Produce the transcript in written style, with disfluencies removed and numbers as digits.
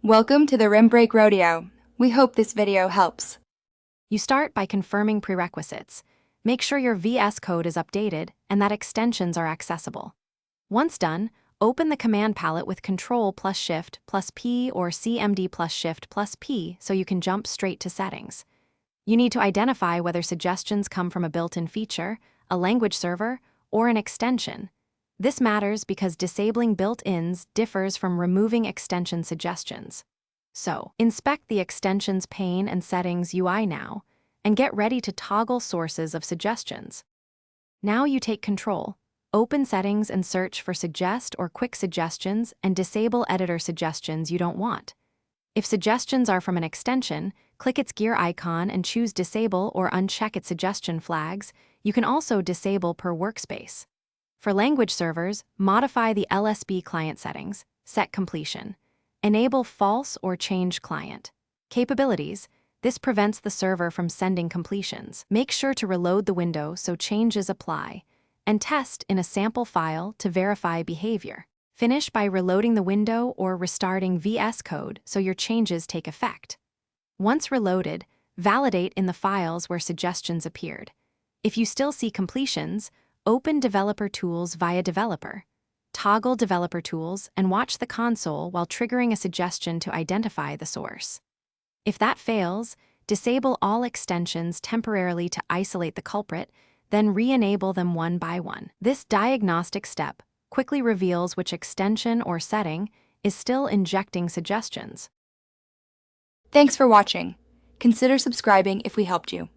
Welcome to the Rim Break Rodeo. We hope this video helps. You start by confirming prerequisites. Make sure your VS Code is updated and that extensions are accessible. Once done, open the command palette with Ctrl+Shift+P or CMD+Shift+P so you can jump straight to settings. You need to identify whether suggestions come from a built-in feature, a language server, or an extension. This matters because disabling built-ins differs from removing extension suggestions. So, inspect the Extensions pane and Settings UI now, and get ready to toggle sources of suggestions. Now you take control. Open Settings and search for Suggest or Quick Suggestions and disable editor suggestions you don't want. If suggestions are from an extension, click its gear icon and choose Disable or uncheck its suggestion flags. You can also disable per workspace. For language servers, modify the LSB client settings, set completion. Enable false or change client. Capabilities. This prevents the server from sending completions. Make sure to reload the window so changes apply, and test in a sample file to verify behavior. Finish by reloading the window or restarting VS Code so your changes take effect. Once reloaded, validate in the files where suggestions appeared. If you still see completions, open Developer Tools via Developer. Toggle Developer Tools and watch the console while triggering a suggestion to identify the source. If that fails, disable all extensions temporarily to isolate the culprit, then re-enable them one by one. This diagnostic step quickly reveals which extension or setting is still injecting suggestions. Thanks for watching. Consider subscribing if we helped you.